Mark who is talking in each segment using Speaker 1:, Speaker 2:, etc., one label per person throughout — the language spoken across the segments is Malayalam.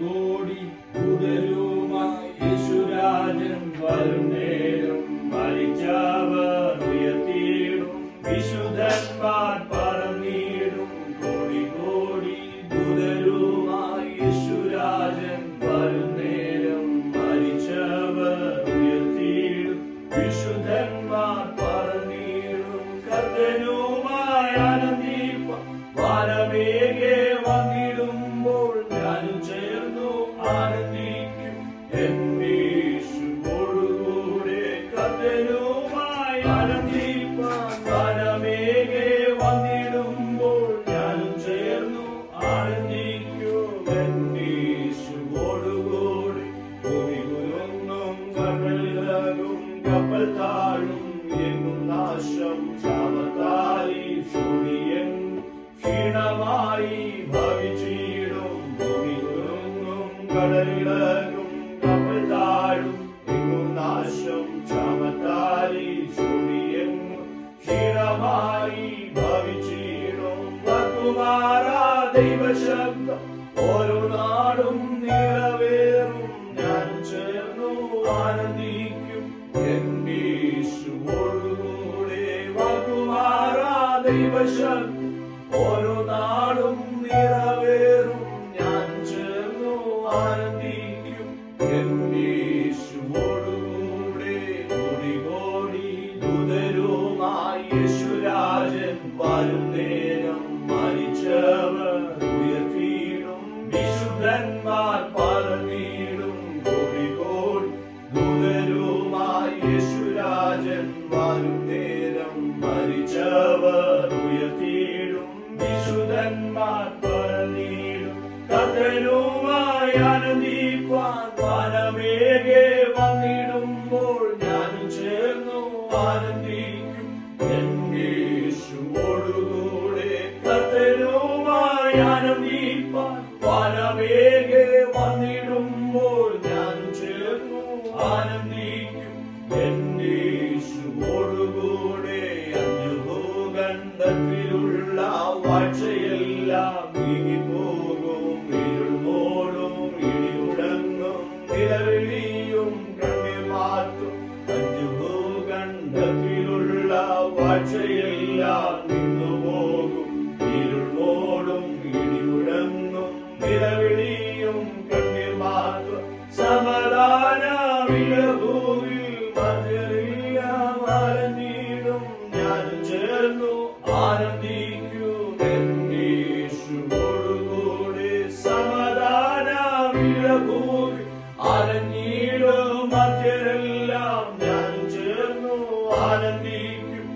Speaker 1: കോടി ദൂതരുമായി യേശുരാജൻ വരും നേരം മരിച്ചവർ ഉയർത്തിയിടും വിശുദ്ധന്മാർ പറന്നിടും കോടി കോടി ദൂതരുമായി യേശുരാജൻ വരും നേരം മരിച്ചവർ ഉയർത്തിയിടും വിശുദ്ധന്മാർ പറന്നിടും കർത്തനുമായി ആനന്ദിപ്പാൻ വാനമേഘേ വന്നിടുമ്പോൾ ഞാനും ചേർന്നു ആനന്ദിക്കും എന്നേശുവോടുകൂടെ കർത്തനുമായി ആനന്ദിപ്പാൻ വാനമേഘേ വന്നിടുമ്പോൾ ഞാനും ചേർന്നു ആനന്ദിക്കും എന്നേശുവോടുകൂടെ ഭൂമി കുലുങ്ങും കടലിളകും കപ്പൽ താഴും എങ്ങും നാശം ശാപത്താലി ശൂന്യം ക്ഷീണമായി ഭവിച്ചിടും ഭൂമി കുലുങ്ങും കടലിളകും കപ്പൽ താഴും എങ്ങും നാശം ശാപത്താലി ശൂന്യം ക്ഷീണമായി ഭവിച്ചിടും വക്കുമാറാ ദൈവശബ്ദം ഓരോ നാടും നിറവേറും ഞാൻ ചേർന്നു ആനന്ദിക്കും എന്നേശുവോടുകൂടെ വക്കുമാറാ ദൈവശബ്ദം ഓരോ നാടും നിറവേറും ഞാൻ ചേർന്നു ആനന്ദിക്കും എന്നേശുവോടുകൂടെ കോടി കോടി ദൂതരുമായി യേശുരാജൻ വരും നേരം മരിച്ചവർ ഉയർത്തിയിടും വിശുദ്ധന്മാർ പറന്നിടും കോടി കോടി ദൂതരുമായി യേശുരാജൻ വരും നേരം മരിച്ചവർ ഉയർത്തിയിടും വിശുദ്ധന്മാർ പറന്നിടും കർത്തനുമായി ആനന്ദിപ്പാൻ വാനമേഘേ വന്നിടുമ്പോൾ ഞാനും ചേർന്നു ആനന്ദിക്കും എന്നേശുവോടുകൂടെ കർത്തനുമായി ആനന്ദിപ്പാൻ വാനമേഘേ വന്നിടുമ്പോൾ ഞാനും ചേർന്നു ആനന്ദിക്കും എന്നേശുവോടുകൂടെ അഞ്ചുഭൂഖണ്ഡത്തിലുള്ള വാഴ്ചയെല്ലാം നീങ്ങിപ്പോകും ഇരുൾ മൂടും ഇടിമുഴങ്ങും നിലവിളിയും കണ്ണീർ മാറ്റും അഞ്ചുഭൂഖണ്ഡത്തിലുള്ള വാഴ്ചയെല്ലാം നിന്നുപോകും ഇരുൾ മൂടും ഇടിമുഴങ്ങും നിലവിളിയും കണ്ണീർ മാറ്റും സമാധാനമില്ല ഭൂമിയിൽ മധ്യറിയാം ആനന്ദിടും ഞാനും ചേർന്നു ആനന്ദിക്കും എന്നേശുവോടുകൂടെ സമാധാനമില്ല ഭൂമി ആനന്ദിടും മധ്യരെല്ലാം ഞാനും ചേർന്നു ആനന്ദിക്കും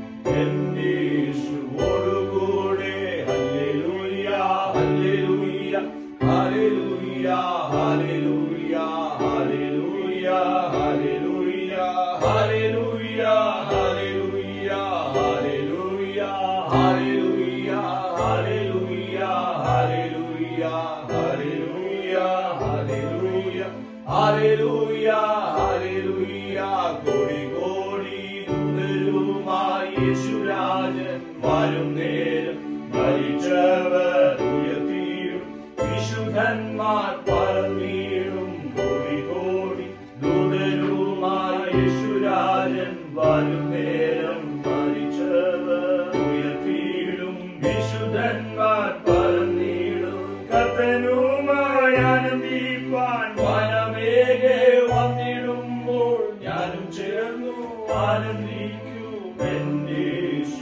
Speaker 1: എന്നേശുവോടുകൂടെ ഹല്ലേലൂയ ഹല്ലേലൂയ ഹല്ലേലൂയ ഹല്ലേലൂയ ഹല്ലേലൂയ ഹല്ലേലൂയ ഹല്ലേലൂയ ഹല്ലേലൂയ ഹല്ലേലൂയ ഹല്ലേലൂയ ഹല്ലേലൂയ ഹല്ലേലൂയ ഹല്ലേലൂയ ഹല്ലേലൂയ ഹല്ലേലൂയ ഹല്ലേലൂയ കോടി കോടി ദൂതരുമായി യേശുരാജൻ വരും നേരം മരിച്ചവർ ഉയർത്തിയിടും വിശുദ്ധന്മാർ പറന്നിടും കോടി കോടി ദൂതരുമായി യേശുരാജൻ വരും നേരം മരിച്ചവർ ഉയർത്തിയിടും വിശുദ്ധന്മാർ പറന്നിടും കർത്തനുമായി ആനന്ദിപ്പാൻ വാനമേഘേ വന്നിടുമ്പോൾ ഞാനും ചേർന്നു ആനന്ദിക്കും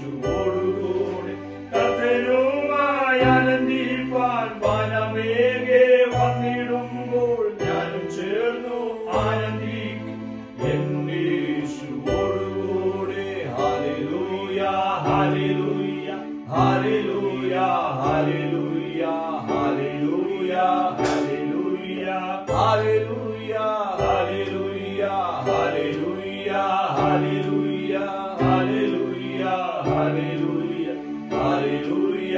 Speaker 1: എന്നേശുവോടുകൂടെ കർത്തനുമായി ആനന്ദിപ്പാൻ വാനമേഘേ വന്നിടുമ്പോൾ ഞാനും ചേർന്നു ആനന്ദിക്കും എന്നേശുവോടുകൂടെ ഹല്ലേലൂയ ഹല്ലേലൂയ ഹല്ലേലൂയ ഹല്ലേലൂയ ഹല്ലേലൂയ ഹല്ലേലൂയ ഹല്ലേലൂയ ഹല്ലേലൂയ ഹല്ലേലൂയ ഹല്ലേലൂയ ഹല്ലേലൂയ ഹല്ലേലൂയ ഹല്ലേലൂയ